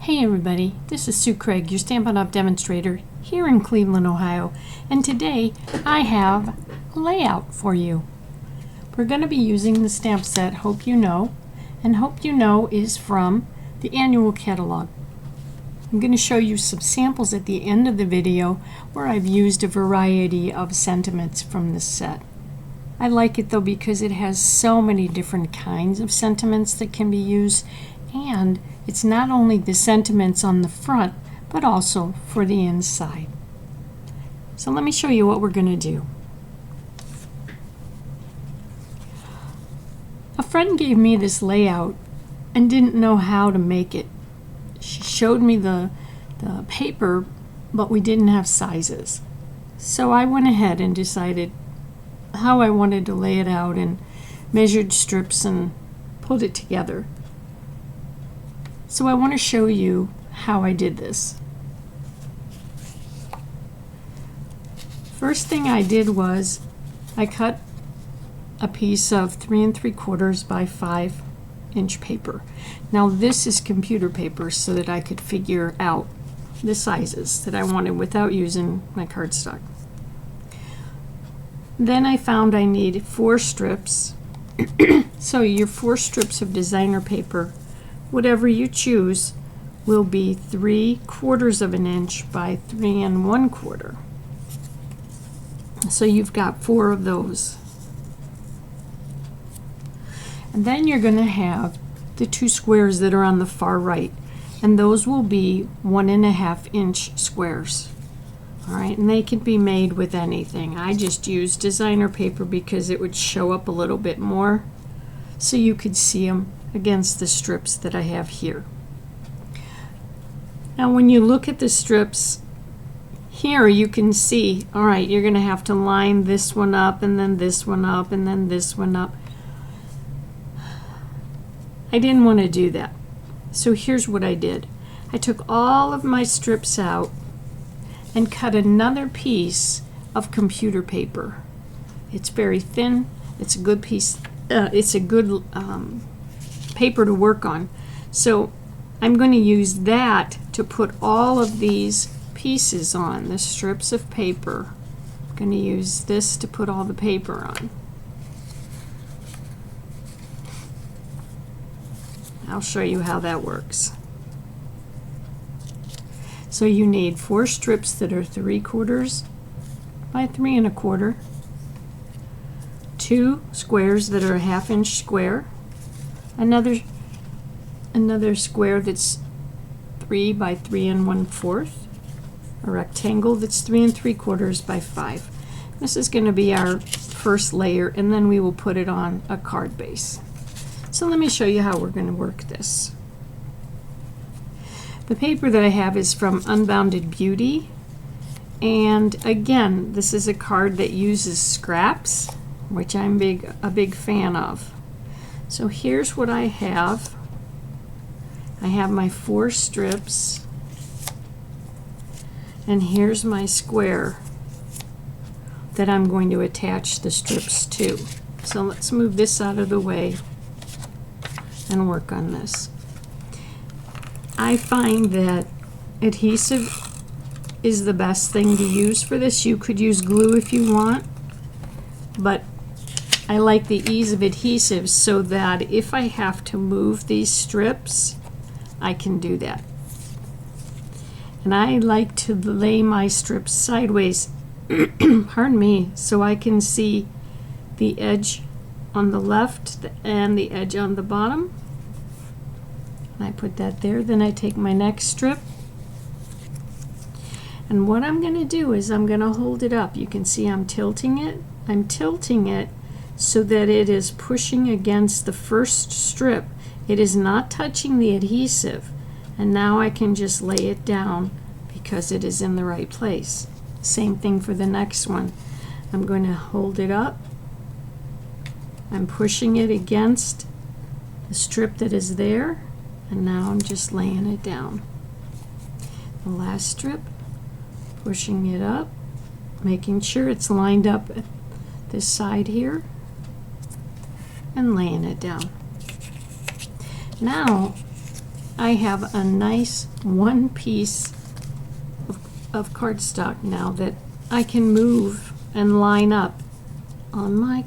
Hey everybody, this is Sue Craig, your Stampin' Up! Demonstrator here in Cleveland, Ohio, and today I have a layout for you. We're going to be using the stamp set Hope You Know, and Hope You Know is from the annual catalog. I'm going to show you some samples at the end of the video where I've used a variety of sentiments from this set. I like it though because it has so many different kinds of sentiments that can be used, and it's not only the sentiments on the front, but also for the inside. So let me show you what we're going to do. A friend gave me this layout and didn't know how to make it. She showed me the paper, but we didn't have sizes. So I went ahead and decided how I wanted to lay it out and measured strips and put it together. So I want to show you how I did this. First thing I did was I cut a piece of 3 3/4 by 5 inch paper. Now this is computer paper so that I could figure out the sizes that I wanted without using my cardstock. Then I found I need 4 strips. So your 4 strips of designer paper, whatever you choose, will be 3/4 of an inch by 3 1/4. So you've got 4 of those. And then you're going to have the 2 squares that are on the far right, and those will be 1 1/2 inch squares. Alright, and they can be made with anything. I just used designer paper because it would show up a little bit more so you could see them against the strips that I have here. Now when you look at the strips here, you can see, alright, you're going to have to line this one up and then this one up and then this one up. I didn't want to do that. So here's what I did. I took all of my strips out and cut another piece of computer paper. It's very thin. It's a good piece. It's a good paper to work on. So I'm going to use that to put all of these pieces on, the strips of paper. I'm going to use this to put all the paper on. I'll show you how that works. So you need 4 strips that are 3/4 by 3 1/4, 2 squares that are a 1/2 inch square, another square that's 3 by 3 1/4, a rectangle that's 3 3/4 by 5. This is going to be our first layer, and then we will put it on a card base. So let me show you how we're going to work this. The paper that I have is from Unbounded Beauty, and again, this is a card that uses scraps, which I'm a big fan of. So here's what I have. I have my 4 strips, and here's my square that I'm going to attach the strips to. So let's move this out of the way and work on this. I find that adhesive is the best thing to use for this. You could use glue if you want, but I like the ease of adhesive so that if I have to move these strips, I can do that. And I like to lay my strips sideways, pardon me, so I can see the edge on the left and the edge on the bottom. And I put that there. Then I take my next strip, and what I'm going to do is I'm going to hold it up. You can see I'm tilting it. I'm tilting it so that it is pushing against the first strip. It is not touching the adhesive, and now I can just lay it down because it is in the right place. Same thing for the next one. I'm going to hold it up. I'm pushing it against the strip that is there, and now I'm just laying it down. The last strip, pushing it up, making sure it's lined up at this side here, and laying it down. Now I have a nice one piece of cardstock now that I can move and line up on my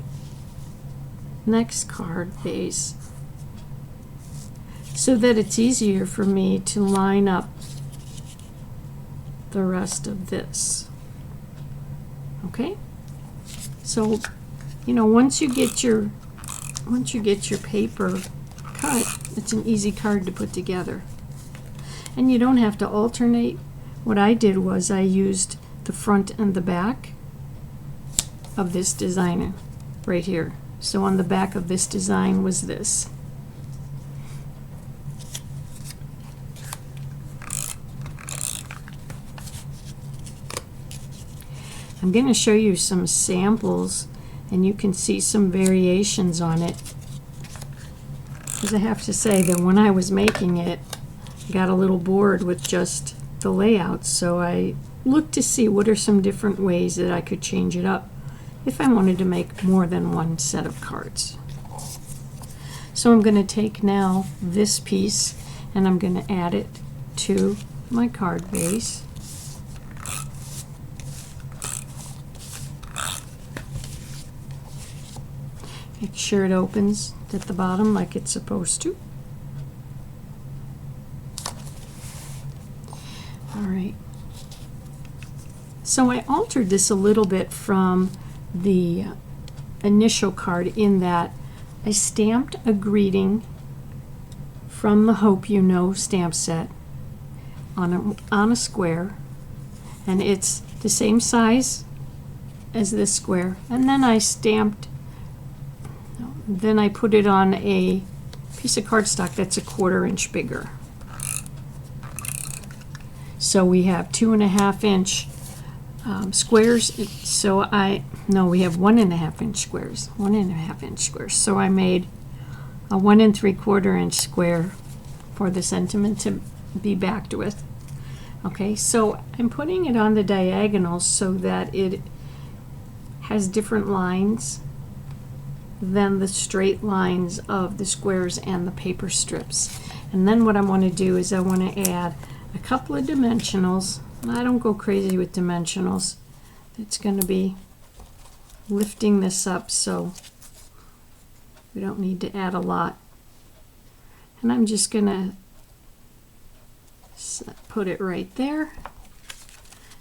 next card base so that it's easier for me to line up the rest of this. Okay? So, you know, once you get your paper cut, it's an easy card to put together. And you don't have to alternate. What I did was I used the front and the back of this design right here. So on the back of this design was this. I'm going to show you some samples and you can see some variations on it. Because I have to say that when I was making it, I got a little bored with just the layout, so I looked to see what are some different ways that I could change it up if I wanted to make more than one set of cards. So I'm going to take now this piece and I'm going to add it to my card base. Make sure it opens at the bottom like it's supposed to. Alright. So I altered this a little bit from the initial card in that I stamped a greeting from the Hope You Know stamp set on a square, and it's the same size as this square, and then I put it on a piece of cardstock that's a 1/4 inch bigger. So we have 2.5 inch squares. So we have 1.5 inch squares. 1.5 inch squares. So I made a 1 3/4 inch square for the sentiment to be backed with. Okay, so I'm putting it on the diagonals so that it has different lines than the straight lines of the squares and the paper strips. And then what I want to do is I want to add a couple of dimensionals. I don't go crazy with dimensionals. It's going to be lifting this up, so we don't need to add a lot. And I'm just going to put it right there.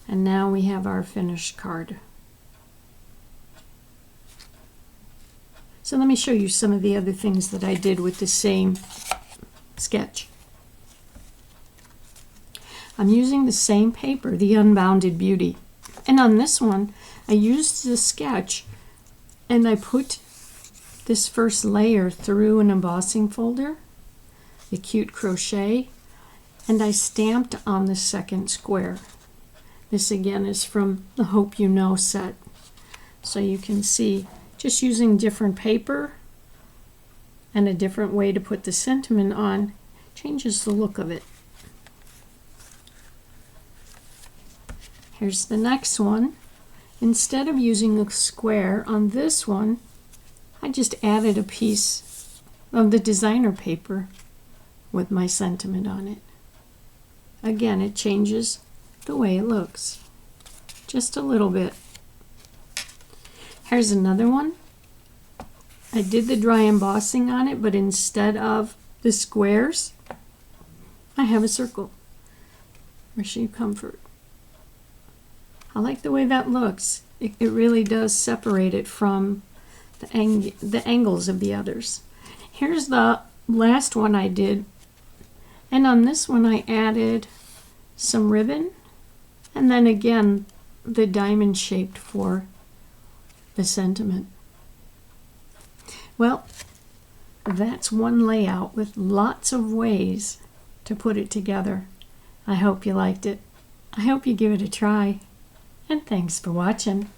And now we have our finished card. So let me show you some of the other things that I did with the same sketch. I'm using the same paper, the Unbounded Beauty. And on this one, I used the sketch and I put this first layer through an embossing folder, the cute crochet, and I stamped on the second square. This again is from the Hope You Know set. So you can see just using different paper and a different way to put the sentiment on changes the look of it. Here's the next one. Instead of using a square on this one, I just added a piece of the designer paper with my sentiment on it. Again, it changes the way it looks, just a little bit. Here's another one. I did the dry embossing on it, but instead of the squares, I have a circle. Wish you comfort. I like the way that looks. It really does separate it from the angles of the others. Here's the last one I did. And on this one I added some ribbon. And then again, the diamond shaped for the sentiment. Well, that's one layout with lots of ways to put it together. I hope you liked it. I hope you give it a try. And thanks for watching.